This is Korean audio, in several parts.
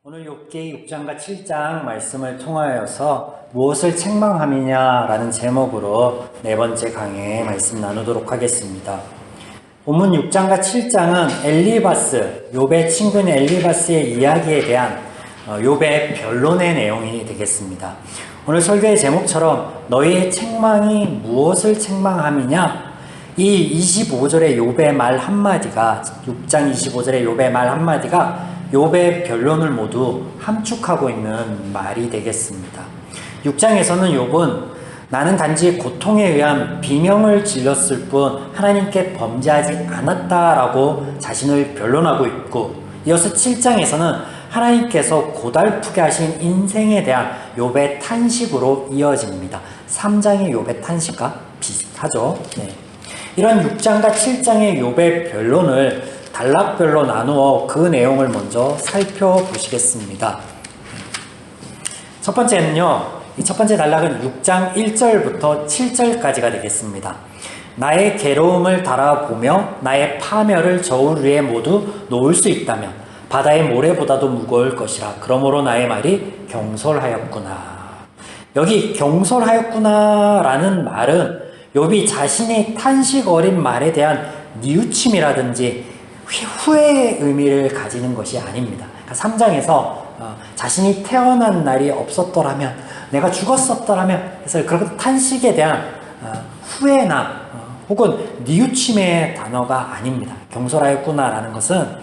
오늘 욥기 6장과 7장 말씀을 통하여서 무엇을 책망함이냐라는 제목으로 네 번째 강의에 말씀 나누도록 하겠습니다. 본문 6장과 7장은 엘리바스, 욥의 친구인 엘리바스의 이야기에 대한 욥의 변론의 내용이 되겠습니다. 오늘 설교의 제목처럼 너희의 책망이 무엇을 책망함이냐? 이 25절의 욥의 말 한마디가 6장 25절의 욥의 말 한마디가 욥의 변론을 모두 함축하고 있는 말이 되겠습니다. 6장에서는 욥은 나는 단지 고통에 의한 비명을 질렀을 뿐 하나님께 범죄하지 않았다라고 자신을 변론하고 있고, 이어서 7장에서는 하나님께서 고달프게 하신 인생에 대한 욥의 탄식으로 이어집니다. 3장의 욥의 탄식과 비슷하죠. 이런 6장과 7장의 욥의 변론을 단락별로 나누어 그 내용을 먼저 살펴보시겠습니다. 첫 번째는요, 이 첫 번째 단락은 6장 1절부터 7절까지가 되겠습니다. 나의 괴로움을 달아보며 나의 파멸을 저울 위에 모두 놓을 수 있다면 바다의 모래보다도 무거울 것이라. 그러므로 나의 말이 경솔하였구나. 여기 경솔하였구나 라는 말은 욥이 자신의 탄식 어린 말에 대한 뉘우침이라든지 후회의 의미를 가지는 것이 아닙니다. 그러니까 3장에서 자신이 태어난 날이 없었더라면, 내가 죽었었더라면, 그래서 그런 탄식에 대한 후회나 혹은 뉘우침의 단어가 아닙니다. 경솔하였구나라는 것은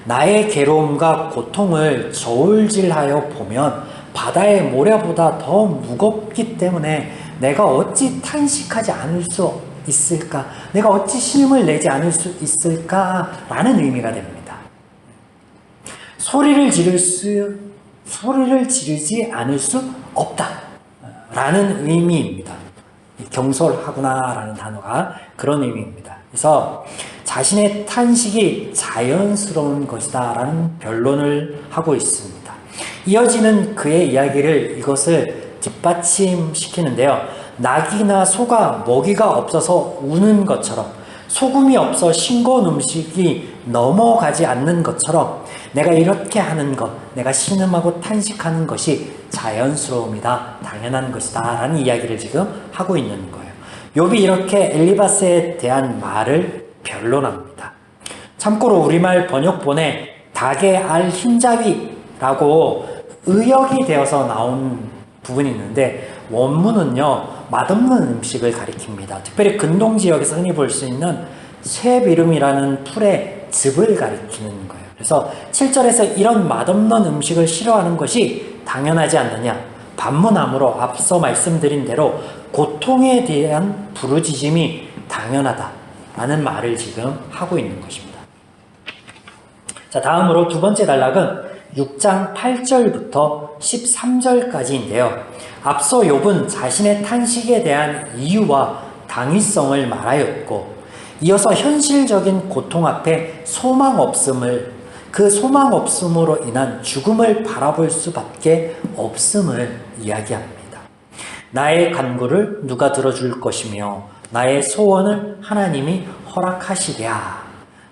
나의 괴로움과 고통을 저울질하여 보면 바다의 모래보다 더 무겁기 때문에 내가 어찌 탄식하지 않을 수 있을까? 내가 어찌 신음을 내지 않을 수 있을까? 라는 의미가 됩니다. 소리를 지르지 않을 수 없다. 라는 의미입니다. 경솔하구나 라는 단어가 그런 의미입니다. 그래서 자신의 탄식이 자연스러운 것이다 라는 변론을 하고 있습니다. 이어지는 그의 이야기를 이것을 뒷받침시키는데요. 낙이나 소가 먹이가 없어서 우는 것처럼, 소금이 없어 싱거운 음식이 넘어가지 않는 것처럼 내가 이렇게 하는 것, 내가 신음하고 탄식하는 것이 자연스러움이다, 당연한 것이다 라는 이야기를 지금 하고 있는 거예요. 욥이 이렇게 엘리바스에 대한 말을 변론합니다. 참고로 우리말 번역본에 닭의 알 흰자위라고 의역이 되어서 나온 부분이 있는데, 원문은요 맛없는 음식을 가리킵니다. 특별히 근동 지역에서 흔히 볼 수 있는 쇠비름이라는 풀의 즙을 가리키는 거예요. 그래서 7절에서 이런 맛없는 음식을 싫어하는 것이 당연하지 않느냐, 반문함으로 앞서 말씀드린 대로 고통에 대한 부르짖음이 당연하다라는 말을 지금 하고 있는 것입니다. 자, 다음으로 두 번째 단락은 6장 8절부터 13절까지인데요. 앞서 욥은 자신의 탄식에 대한 이유와 당위성을 말하였고, 이어서 현실적인 고통 앞에 소망 없음을, 그 소망 없음으로 인한 죽음을 바라볼 수밖에 없음을 이야기합니다. 나의 간구를 누가 들어줄 것이며 나의 소원을 하나님이 허락하시랴.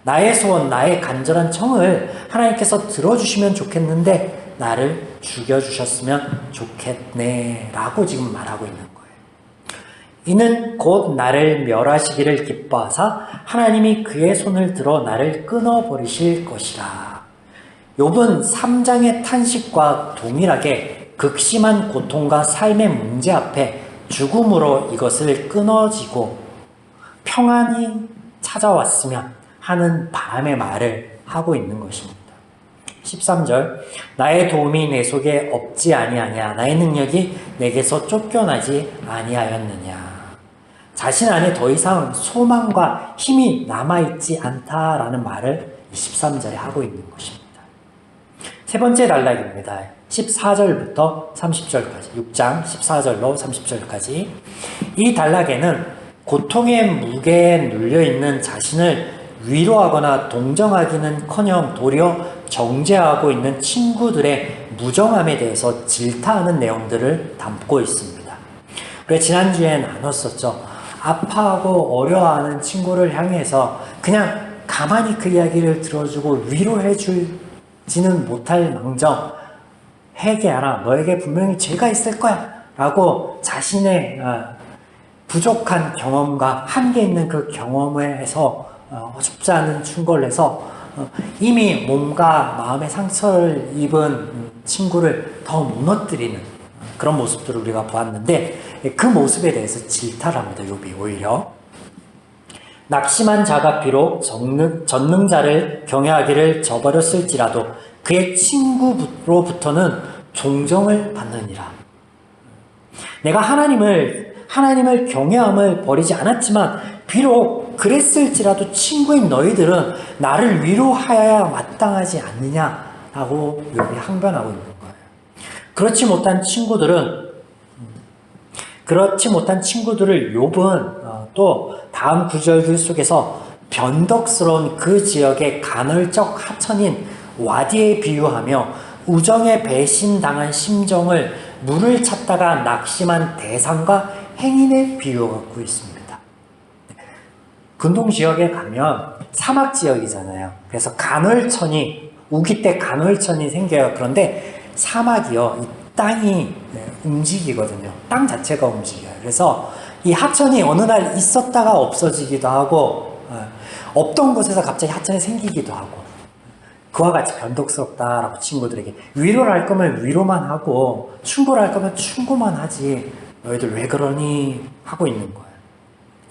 나의 소원, 나의 간절한 청을 하나님께서 들어주시면 좋겠는데 나를 죽여주셨으면 좋겠네 라고 지금 말하고 있는 거예요. 이는 곧 나를 멸하시기를 기뻐하사 하나님이 그의 손을 들어 나를 끊어버리실 것이라. 욥은 3장의 탄식과 동일하게 극심한 고통과 삶의 문제 앞에 죽음으로 이것을 끊어지고 평안이 찾아왔으면 하는 바람의 말을 하고 있는 것입니다. 13절, 나의 도움이 내 속에 없지 아니하냐, 나의 능력이 내게서 쫓겨나지 아니하였느냐. 자신 안에 더 이상 소망과 힘이 남아있지 않다라는 말을 13절에 하고 있는 것입니다. 세 번째 단락입니다. 14절부터 30절까지, 6장 14절로 30절까지. 이 단락에는 고통의 무게에 눌려있는 자신을 위로하거나 동정하기는커녕 도리어 정죄하고 있는 친구들의 무정함에 대해서 질타하는 내용들을 담고 있습니다. 우리가 지난주에 나눴었죠. 아파하고 어려워하는 친구를 향해서 그냥 가만히 그 이야기를 들어주고 위로해 주지는 못할 망정 회개하라. 너에게 분명히 죄가 있을 거야. 라고 자신의 부족한 경험과 한계 있는 그 경험에서 어줍지 않은 충고를 해서 이미 몸과 마음의 상처를 입은 친구를 더 무너뜨리는 그런 모습들을 우리가 보았는데 그 모습에 대해서 질타를 합니다. 욥이 오히려. 낙심한 자가 비록 전능자를 경외하기를 저버렸을지라도 그의 친구로부터는 종정을 받느니라. 내가 하나님을 경외함을 버리지 않았지만 비록 그랬을지라도 친구인 너희들은 나를 위로하여야 마땅하지 않느냐라고 욥이 항변하고 있는 거예요. 그렇지 못한 친구들을 욥은 또 다음 구절들 속에서 변덕스러운 그 지역의 간헐적 하천인 와디에 비유하며 우정에 배신당한 심정을 물을 찾다가 낙심한 대상과 행인에 비유하고 있습니다. 근동 지역에 가면 사막 지역이잖아요. 그래서 우기 때 간헐천이 생겨요. 그런데 사막이요, 이 땅이 움직이거든요. 땅 자체가 움직여요. 그래서 이 하천이 어느 날 있었다가 없어지기도 하고 없던 곳에서 갑자기 하천이 생기기도 하고 그와 같이 변덕스럽다라고 친구들에게 위로를 할 거면 위로만 하고 충고를 할 거면 충고만 하지 너희들 왜 그러니 하고 있는 거예요.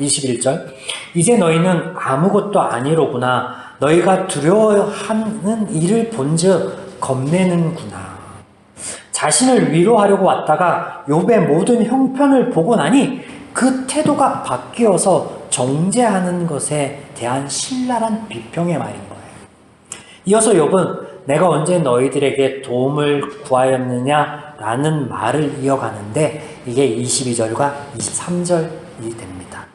21절 이제 너희는 아무것도 아니로구나. 너희가 두려워하는 일을 본즉 겁내는구나. 자신을 위로하려고 왔다가 욥의 모든 형편을 보고 나니 그 태도가 바뀌어서 정죄하는 것에 대한 신랄한 비평의 말인 거예요. 이어서 욥은 내가 언제 너희들에게 도움을 구하였느냐 라는 말을 이어가는데 이게 22절과 23절이 됩니다.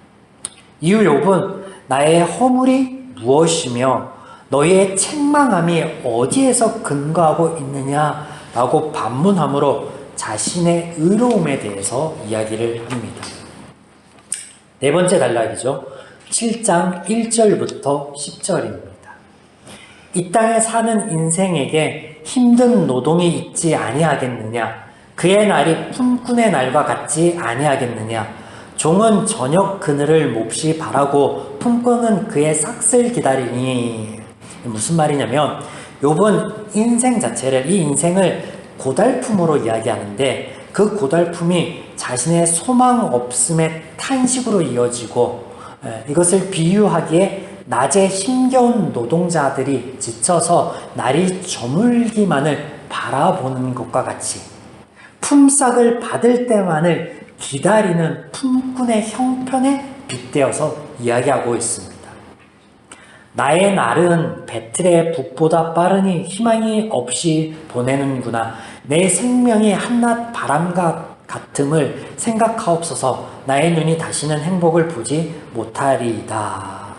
이후 욥은 나의 허물이 무엇이며 너희의 책망함이 어디에서 근거하고 있느냐 라고 반문함으로 자신의 의로움에 대해서 이야기를 합니다. 네 번째 단락이죠. 7장 1절부터 10절입니다. 이 땅에 사는 인생에게 힘든 노동이 있지 아니하겠느냐? 그의 날이 품꾼의 날과 같지 아니하겠느냐? 종은 저녁 그늘을 몹시 바라고 품꾼은 그의 삭슬 기다리니. 무슨 말이냐면 욥은 이 인생을 고달픔으로 이야기하는데 그 고달픔이 자신의 소망 없음의 탄식으로 이어지고 이것을 비유하기에 낮에 힘겨운 노동자들이 지쳐서 날이 저물기만을 바라보는 것과 같이 품삯을 받을 때만을 기다리는 품꾼의 형편에 빗대어서 이야기하고 있습니다. 나의 날은 배틀의 북보다 빠르니 희망이 없이 보내는구나. 내 생명이 한낮 바람과 같음을 생각하옵소서. 나의 눈이 다시는 행복을 보지 못하리이다.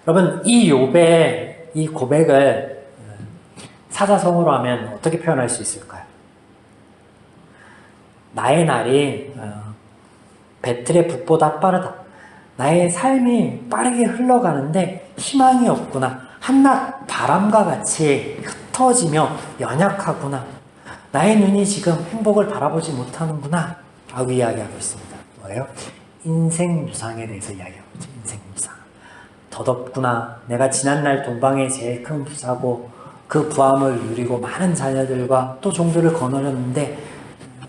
여러분, 이 욥의 이 고백을 사자성어로 하면 어떻게 표현할 수 있을까요? 나의 날이 배틀의 북보다 빠르다. 나의 삶이 빠르게 흘러가는데 희망이 없구나. 한낮 바람과 같이 흩어지며 연약하구나. 나의 눈이 지금 행복을 바라보지 못하는구나 라고 이야기하고 있습니다. 뭐예요? 인생 유상에 대해서 이야기하고 있죠. 인생 유상. 덧없구나. 내가 지난날 동방의 제일 큰 부자고 그 부함을 누리고 많은 자녀들과 또 종들을 거느렸는데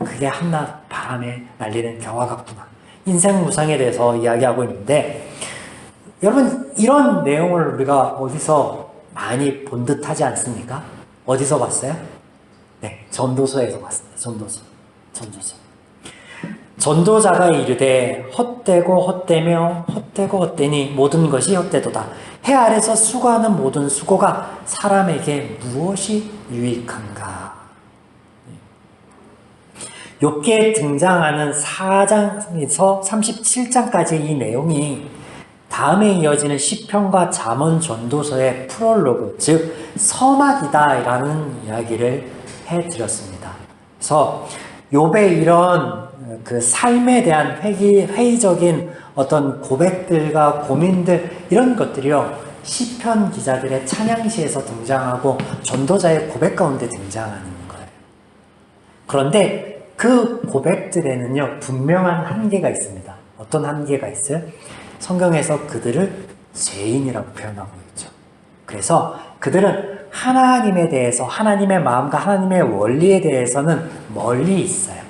그게 한낮 바람에 날리는 겨와 같구나. 인생 무상에 대해서 이야기하고 있는데 여러분, 이런 내용을 우리가 어디서 많이 본 듯 하지 않습니까? 어디서 봤어요? 네, 전도서에서 봤습니다. 전도서. 전도자가 이르되 헛되고 헛되며 헛되고 헛되니 모든 것이 헛되도다. 해 아래서 수고하는 모든 수고가 사람에게 무엇이 유익한가? 욥기에 등장하는 4장에서 37장까지의 이 내용이 다음에 이어지는 시편과 잠언 전도서의 프롤로그, 즉 서막이다라는 이야기를 해드렸습니다. 그래서 욥의 이런 그 삶에 대한 회의적인 어떤 고백들과 고민들, 이런 것들이요, 시편 기자들의 찬양시에서 등장하고 전도자의 고백 가운데 등장하는 거예요. 그런데 그 고백들에는요, 분명한 한계가 있습니다. 어떤 한계가 있어요? 성경에서 그들을 죄인이라고 표현하고 있죠. 그래서 그들은 하나님에 대해서, 하나님의 마음과 하나님의 원리에 대해서는 멀리 있어요.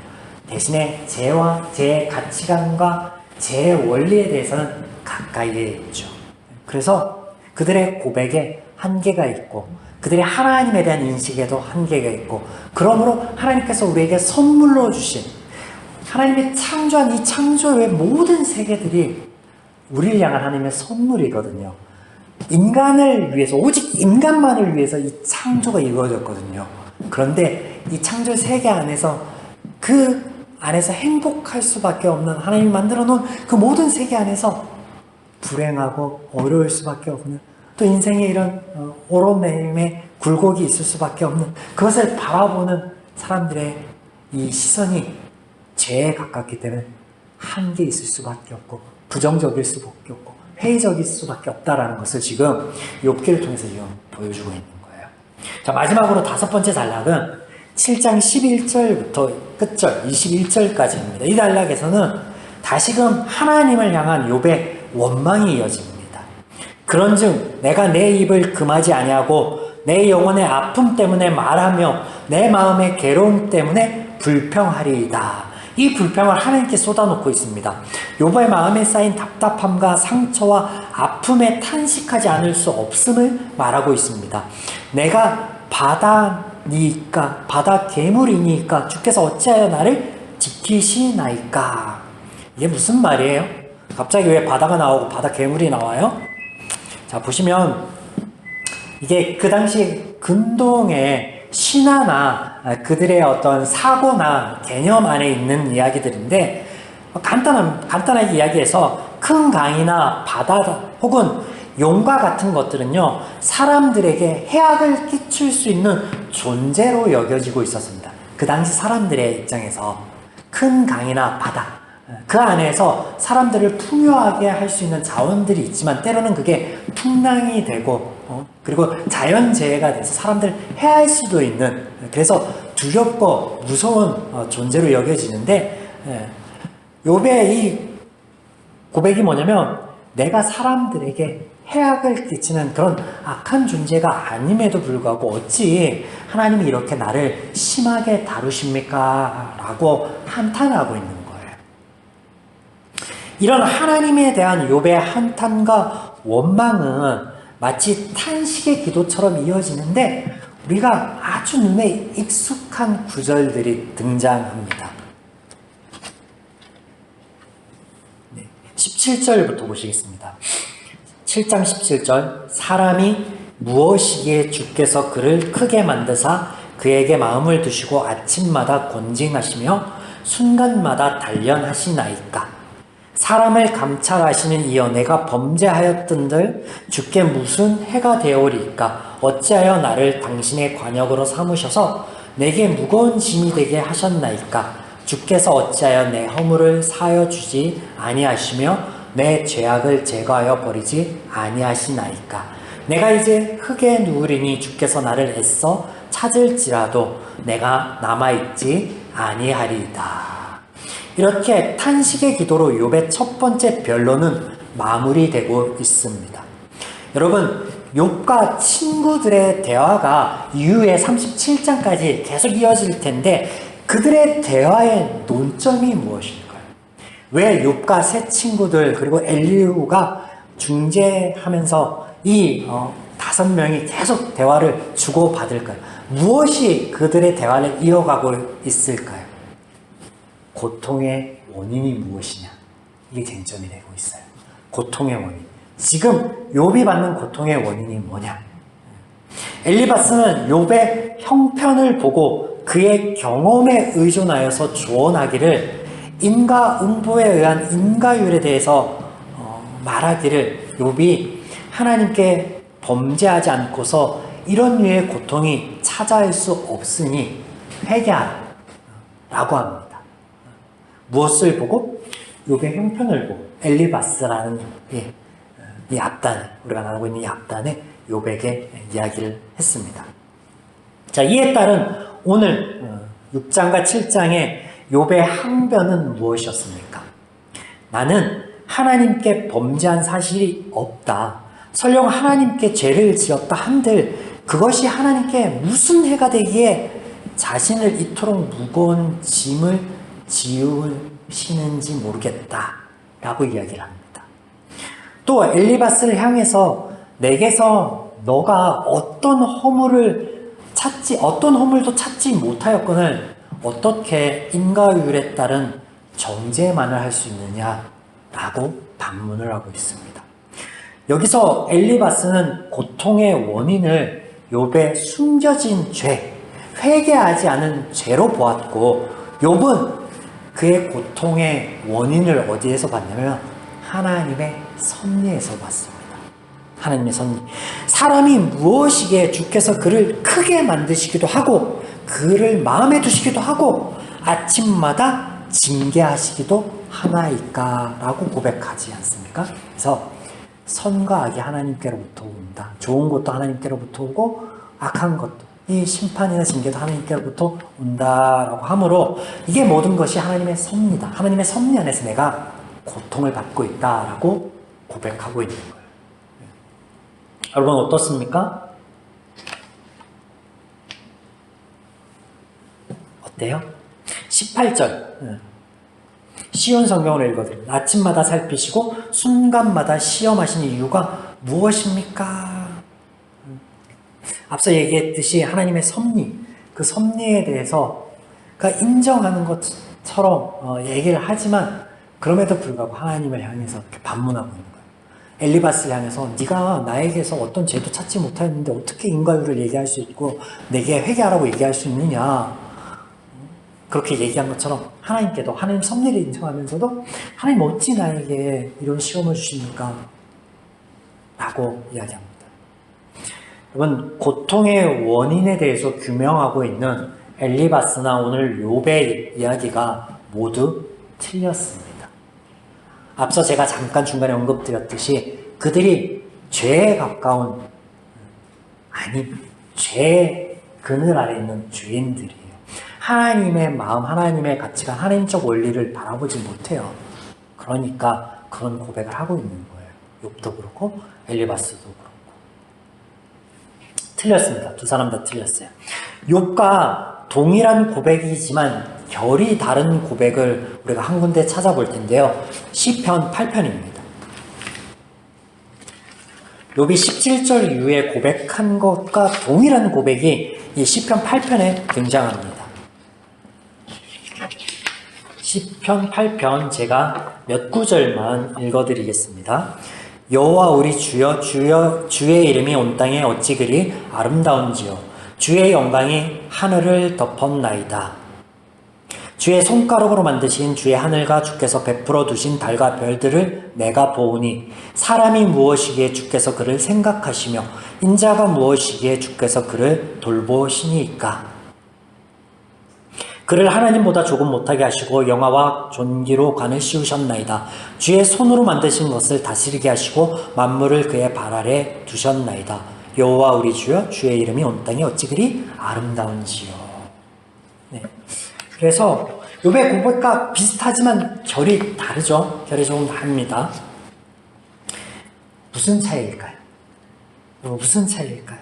대신에 죄와 제 가치관과 제 원리에 대해서는 가까이에 있죠. 그래서 그들의 고백에 한계가 있고, 그들의 하나님에 대한 인식에도 한계가 있고, 그러므로 하나님께서 우리에게 선물로 주신, 하나님의 창조한 이 창조의 모든 세계들이 우리를 향한 하나님의 선물이거든요. 인간을 위해서, 오직 인간만을 위해서 이 창조가 이루어졌거든요. 그런데 이 창조 세계 안에서, 그 안에서 행복할 수밖에 없는, 하나님이 만들어 놓은 그 모든 세계 안에서 불행하고 어려울 수밖에 없는, 또 인생에 이런 오롯내림의 굴곡이 있을 수밖에 없는, 그것을 바라보는 사람들의 이 시선이 죄에 가깝기 때문에 한계 있을 수밖에 없고, 부정적일 수밖에 없고, 회의적일 수밖에 없다라는 것을 지금 욥기를 통해서 지금 보여주고 있는 거예요. 자, 마지막으로 5번째 단락은 7장 11절부터 끝절 21절까지입니다. 이 단락에서는 다시금 하나님을 향한 욥의 원망이 이어집니다. 그런즉 내가 내 입을 금하지 아니하고 내 영혼의 아픔 때문에 말하며 내 마음의 괴로움 때문에 불평하리이다. 이 불평을 하나님께 쏟아놓고 있습니다. 욥의 마음에 쌓인 답답함과 상처와 아픔에 탄식하지 않을 수 없음을 말하고 있습니다. 내가 바다니까, 바다 괴물이니까 주께서 어찌하여 나를 지키시나이까. 이게 무슨 말이에요? 갑자기 왜 바다가 나오고 바다 괴물이 나와요? 자, 보시면 이게 그 당시 근동의 신화나 그들의 어떤 사고나 개념 안에 있는 이야기들인데, 간단하게 이야기해서 큰 강이나 바다 혹은 용과 같은 것들은요, 사람들에게 해악을 끼칠 수 있는 존재로 여겨지고 있었습니다. 그 당시 사람들의 입장에서 큰 강이나 바다, 그 안에서 사람들을 풍요하게 할 수 있는 자원들이 있지만 때로는 그게 풍랑이 되고 그리고 자연재해가 돼서 사람들을 해할 수도 있는, 그래서 두렵고 무서운 존재로 여겨지는데, 욥의 이 고백이 뭐냐면 내가 사람들에게 해악을 끼치는 그런 악한 존재가 아님에도 불구하고 어찌 하나님이 이렇게 나를 심하게 다루십니까? 라고 한탄하고 있는 거예요. 이런 하나님에 대한 욥의 한탄과 원망은 마치 탄식의 기도처럼 이어지는데 우리가 아주 눈에 익숙한 구절들이 등장합니다. 17절부터 보시겠습니다. 7장 17절, 사람이 무엇이기에 주께서 그를 크게 만드사 그에게 마음을 두시고 아침마다 곤징하시며 순간마다 단련하시나이까. 사람을 감찰하시는 이여 내가 범죄하였던들 주께 무슨 해가 되오리이까. 어찌하여 나를 당신의 관역으로 삼으셔서 내게 무거운 짐이 되게 하셨나이까. 주께서 어찌하여 내 허물을 사하여 주지 아니하시며 내 죄악을 제거하여 버리지 아니하시나이까. 내가 이제 흙에 누우리니 주께서 나를 애써 찾을지라도 내가 남아있지 아니하리이다. 이렇게 탄식의 기도로 욥의 첫 번째 변론은 마무리되고 있습니다. 여러분, 욥과 친구들의 대화가 이후에 37장까지 계속 이어질 텐데 그들의 대화의 논점이 무엇일까요? 왜 욥과 세 친구들 그리고 엘리후가 중재하면서 이 5명이 계속 대화를 주고받을까요? 무엇이 그들의 대화를 이어가고 있을까요? 고통의 원인이 무엇이냐? 이게 쟁점이 되고 있어요. 고통의 원인. 지금 욥이 받는 고통의 원인이 뭐냐? 엘리바스는 욥의 형편을 보고 그의 경험에 의존하여서 조언하기를 인과응보에 의한 인과율에 대해서 말하기를 욥이 하나님께 범죄하지 않고서 이런 류의 고통이 찾아올 수 없으니 회개하라 라고 합니다. 무엇을 보고? 욥의 형편을 보고 엘리바스라는 이 앞단, 우리가 나누고 있는 이 앞단에 욥에게 이야기를 했습니다. 자, 이에 따른 오늘 6장과 7장의 욥의 항변은 무엇이었습니까? 나는 하나님께 범죄한 사실이 없다. 설령 하나님께 죄를 지었다 한들 그것이 하나님께 무슨 해가 되기에 자신을 이토록 무거운 짐을 지우시는지 모르겠다 라고 이야기를 합니다. 또 엘리바스를 향해서 내게서 너가 어떤 허물도 찾지 못하였거늘 어떻게 인과율에 따른 정죄만을 할 수 있느냐라고 반문을 하고 있습니다. 여기서 엘리바스는 고통의 원인을 욥의 숨겨진 죄, 회개하지 않은 죄로 보았고 욥은 그의 고통의 원인을 어디에서 봤냐면 하나님의 섭리에서 봤습니다. 하나님의 섭리. 사람이 무엇이기에 주께서 그를 크게 만드시기도 하고 그를 마음에 두시기도 하고 아침마다 징계하시기도 하나이까 라고 고백하지 않습니까? 그래서 선과 악이 하나님께로부터 온다. 좋은 것도 하나님께로부터 오고 악한 것도 이 심판이나 징계도 하나님께로부터 온다라고 하므로 이게 모든 것이 하나님의 섭리다. 하나님의 섭리 안에서 내가 고통을 받고 있다라고 고백하고 있는 거예요. 여러분 어떻습니까? 어때요? 18절 쉬운 성경을 읽어드립니다. 아침마다 살피시고 순간마다 시험하시는 이유가 무엇입니까? 앞서 얘기했듯이 하나님의 섭리, 그 섭리에 대해서 인정하는 것처럼 얘기를 하지만 그럼에도 불구하고 하나님을 향해서 이렇게 반문하고 있는 거예요. 엘리바스를 향해서 네가 나에게서 어떤 죄도 찾지 못하였는데 어떻게 인과율을 얘기할 수 있고 내게 회개하라고 얘기할 수 있느냐. 그렇게 얘기한 것처럼 하나님께도 하나님 섭리를 인정하면서도 하나님 어찌 나에게 이런 시험을 주십니까? 라고 이야기합니다. 여러분 고통의 원인에 대해서 규명하고 있는 엘리바스나 오늘 욥의 이야기가 모두 틀렸습니다. 앞서 제가 잠깐 중간에 언급드렸듯이 그들이 죄에 가까운 죄의 그늘 아래 있는 죄인들이에요. 하나님의 마음, 하나님의 가치관, 하나님적 원리를 바라보지 못해요. 그러니까 그런 고백을 하고 있는 거예요. 욥도 그렇고 엘리바스도 그렇고. 틀렸습니다. 두 사람 다 틀렸어요. 욥과 동일한 고백이지만 결이 다른 고백을 우리가 한 군데 찾아볼 텐데요. 시편 8편입니다. 욥이 17절 이후에 고백한 것과 동일한 고백이 이 시편 8편에 등장합니다. 시편 8편 제가 몇 구절만 읽어드리겠습니다. 여호와 우리 주여 주의 이름이 온 땅에 어찌 그리 아름다운지요. 주의 영광이 하늘을 덮었나이다. 주의 손가락으로 만드신 주의 하늘과 주께서 베풀어 두신 달과 별들을 내가 보오니 사람이 무엇이기에 주께서 그를 생각하시며 인자가 무엇이기에 주께서 그를 돌보시니이까. 그를 하나님보다 조금 못하게 하시고 영화와 존귀로 관을 씌우셨나이다. 주의 손으로 만드신 것을 다스리게 하시고 만물을 그의 발 아래 두셨나이다. 여호와 우리 주여 주의 이름이 온 땅에 어찌 그리 아름다운지요. 네. 그래서 욥의 고백과 비슷하지만 결이 다르죠. 결이 조금 다릅니다. 무슨 차이일까요? 무슨 차이일까요?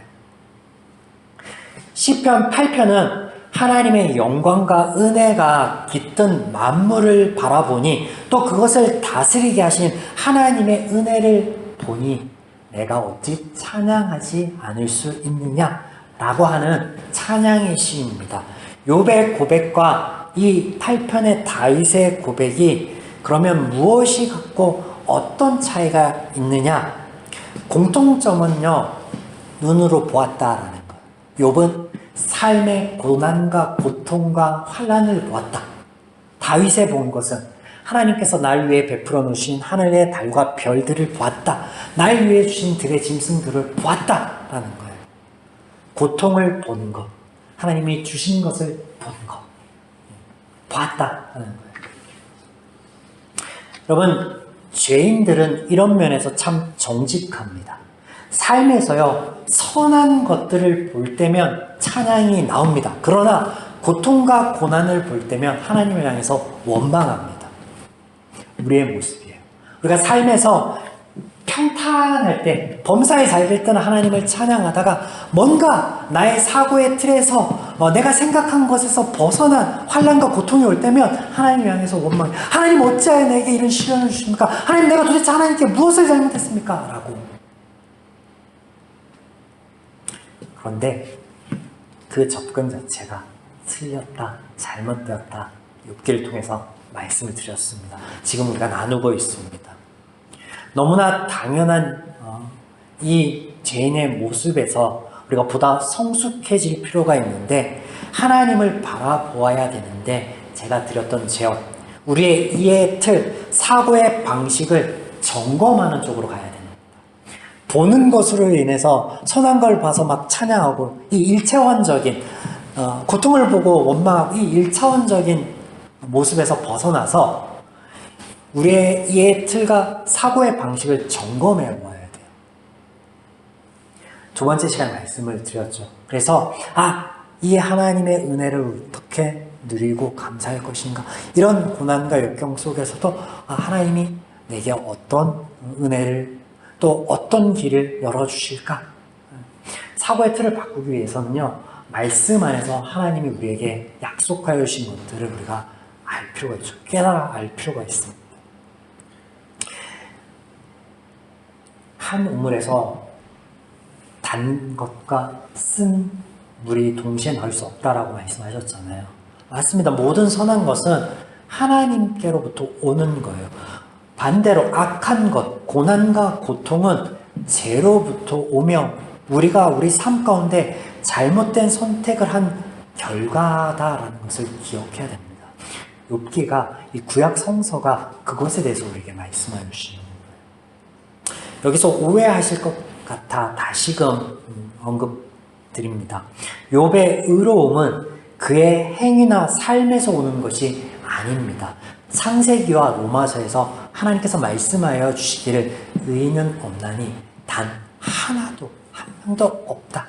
시편 8편은 하나님의 영광과 은혜가 깃든 만물을 바라보니 또 그것을 다스리게 하신 하나님의 은혜를 보니 내가 어찌 찬양하지 않을 수 있느냐라고 하는 찬양의 시입니다. 욥의 고백과 이 8편의 다윗의 고백이 그러면 무엇이 갖고 어떤 차이가 있느냐? 공통점은요, 눈으로 보았다라는 거예요. 욥은 삶의 고난과 고통과 환난을 보았다. 다윗의 본 것은 하나님께서 날 위해 베풀어 놓으신 하늘의 달과 별들을 보았다. 날 위해 주신 들의 짐승들을 보았다라는 거예요. 고통을 본 것, 하나님이 주신 것을 본 것, 보았다라는 거예요. 여러분, 죄인들은 이런 면에서 참 정직합니다. 삶에서요, 선한 것들을 볼 때면 찬양이 나옵니다. 그러나 고통과 고난을 볼 때면 하나님을 향해서 원망합니다. 우리의 모습이에요. 우리가 삶에서 평탄할 때, 범사에 잘 될 때는 하나님을 찬양하다가 뭔가 나의 사고의 틀에서 내가 생각한 것에서 벗어난 환난과 고통이 올 때면 하나님을 향해서 원망해. 하나님 어찌하여 내게 이런 시련을 주십니까? 하나님 내가 도대체 하나님께 무엇을 잘못했습니까? 라고. 그런데 그 접근 자체가 틀렸다, 잘못되었다, 욥기를 통해서 말씀을 드렸습니다. 지금 우리가 나누고 있습니다. 너무나 당연한 이 죄인의 모습에서 우리가 보다 성숙해질 필요가 있는데 하나님을 바라보아야 되는데 제가 드렸던 제언, 우리의 이해의 틀, 사고의 방식을 점검하는 쪽으로 가야 됩니다. 보는 것으로 인해서 선한 걸 봐서 막 찬양하고 이 일차원적인 고통을 보고 원망하고 이 일차원적인 모습에서 벗어나서 우리의 이해의 틀과 사고의 방식을 점검해 보아야 돼요. 두 번째 시간에 말씀을 드렸죠. 그래서 이 하나님의 은혜를 어떻게 누리고 감사할 것인가, 이런 고난과 역경 속에서도 하나님이 내게 어떤 은혜를 또 어떤 길을 열어주실까? 사고의 틀을 바꾸기 위해서는요, 말씀 안에서 하나님이 우리에게 약속하여 주신 것들을 우리가 알 필요가 있죠. 깨달아 알 필요가 있습니다. 한 우물에서 단 것과 쓴 물이 동시에 나올 수 없다라고 말씀하셨잖아요. 맞습니다. 모든 선한 것은 하나님께로부터 오는 거예요. 반대로 악한 것, 고난과 고통은 죄로부터 오며 우리가 우리 삶 가운데 잘못된 선택을 한 결과다라는 것을 기억해야 됩니다. 욥기가 이 구약 성서가 그것에 대해서 우리에게 말씀해 주시는 거예요. 여기서 오해하실 것 같아 다시금 언급드립니다. 욥의 의로움은 그의 행위나 삶에서 오는 것이 아닙니다. 창세기와 로마서에서 하나님께서 말씀하여 주시기를 의인은 없나니 단 하나도 한 명도 없다,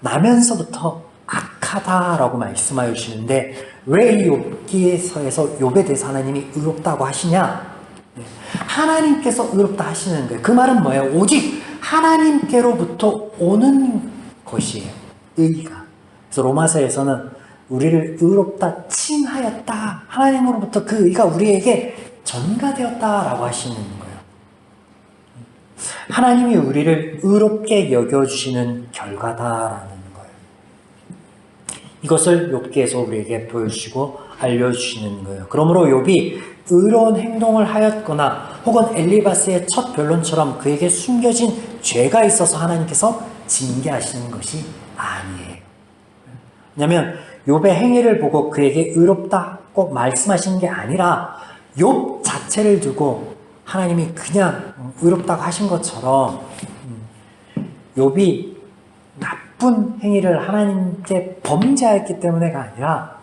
나면서부터 악하다라고 말씀하여 주시는데 왜 이 욥기서에서 욥에 대해서 하나님이 의롭다고 하시냐? 하나님께서 의롭다 하시는 거예요. 그 말은 뭐예요? 오직 하나님께로부터 오는 것이에요. 의가. 그래서 로마서에서는 우리를 의롭다 칭하였다, 하나님으로부터 그 의가 우리에게 전가되었다라고 하시는 거예요. 하나님이 우리를 의롭게 여겨주시는 결과다라는 거예요. 이것을 욥기에서 우리에게 보여주시고 알려주시는 거예요. 그러므로 욥이 의로운 행동을 하였거나 혹은 엘리바스의 첫 변론처럼 그에게 숨겨진 죄가 있어서 하나님께서 징계하시는 것이 아니에요. 왜냐하면 욥의 행위를 보고 그에게 의롭다고 말씀하시는 게 아니라 욥 자체를 두고 하나님이 그냥 의롭다고 하신 것처럼 욥이 나쁜 행위를 하나님께 범죄하였기 때문에가 아니라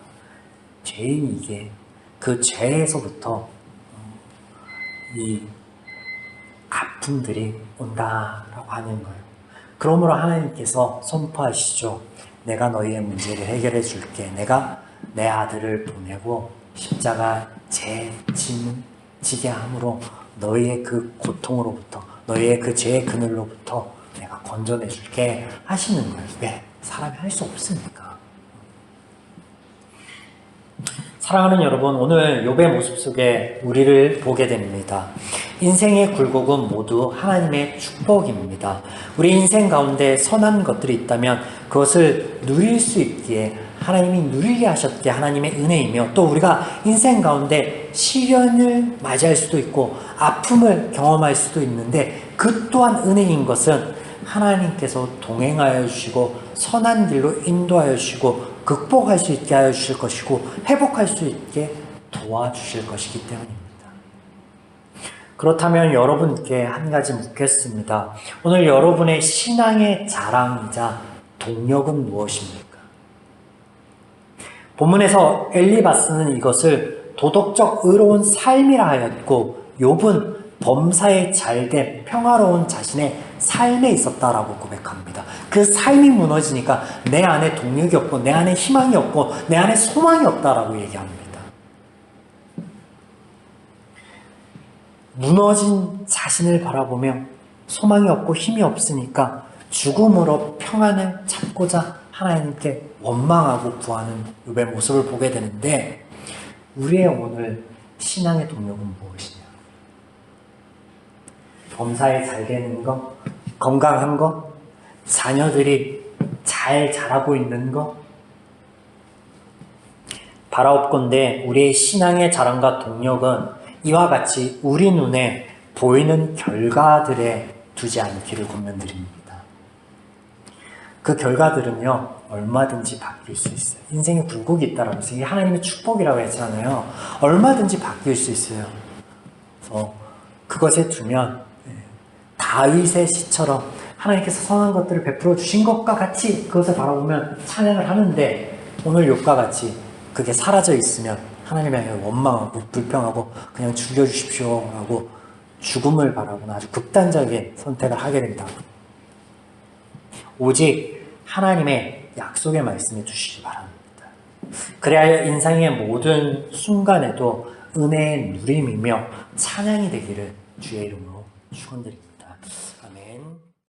죄인이게 그 죄에서부터 이 아픔들이 온다라고 하는 거예요. 그러므로 하나님께서 선포하시죠. 내가 너희의 문제를 해결해 줄게. 내가 내 아들을 보내고 십자가 제 짐을 지게 함으로 너희의 그 고통으로부터, 너희의 그 죄의 그늘로부터 내가 건져내 줄게 하시는 거예요. 왜? 사람이 할 수 없으니까. 사랑하는 여러분, 오늘 욥의 모습 속에 우리를 보게 됩니다. 인생의 굴곡은 모두 하나님의 축복입니다. 우리 인생 가운데 선한 것들이 있다면 그것을 누릴 수 있기에 하나님이 누리게 하셨기에 하나님의 은혜이며, 또 우리가 인생 가운데 시련을 맞이할 수도 있고 아픔을 경험할 수도 있는데 그 또한 은혜인 것은 하나님께서 동행하여 주시고 선한 길로 인도하여 주시고 극복할 수 있게 하여 주실 것이고 회복할 수 있게 도와주실 것이기 때문입니다. 그렇다면 여러분께 한 가지 묻겠습니다. 오늘 여러분의 신앙의 자랑이자 동력은 무엇입니까? 본문에서 엘리바스는 이것을 도덕적 의로운 삶이라 하였고 욥은 범사에 잘돼 평화로운 자신의 삶에 있었다라고 고백합니다. 그 삶이 무너지니까 내 안에 동력이 없고 내 안에 희망이 없고 내 안에 소망이 없다라고 얘기합니다. 무너진 자신을 바라보며 소망이 없고 힘이 없으니까 죽음으로 평안을 찾고자 하나님께 원망하고 구하는 욥의 모습을 보게 되는데, 우리의 오늘 신앙의 동력은 무엇이냐? 범사에 잘 되는 거, 건강한 거, 자녀들이 잘 자라고 있는 거, 바라옵건대 우리의 신앙의 자랑과 동력은 이와 같이 우리 눈에 보이는 결과들에 두지 않기를 권면드립니다. 그 결과들은요, 얼마든지 바뀔 수 있어요. 인생에 굴곡이 있다라고 해서 이게 하나님의 축복이라고 했잖아요. 얼마든지 바뀔 수 있어요. 그래서 그것에 두면 다윗의 시처럼 하나님께서 선한 것들을 베풀어 주신 것과 같이 그것을 바라보면 찬양을 하는데, 오늘 욥과 같이 그게 사라져 있으면 하나님의 원망하고 불평하고 그냥 죽여주십시오 하고 죽음을 바라보는 아주 극단적인 선택을 하게 된다. 오직 하나님의 약속의 말씀에 두시기 바랍니다. 그래야 인생의 모든 순간에도 은혜의 누림이며 찬양이 되기를 주의 이름으로 축원드립니다. 아멘.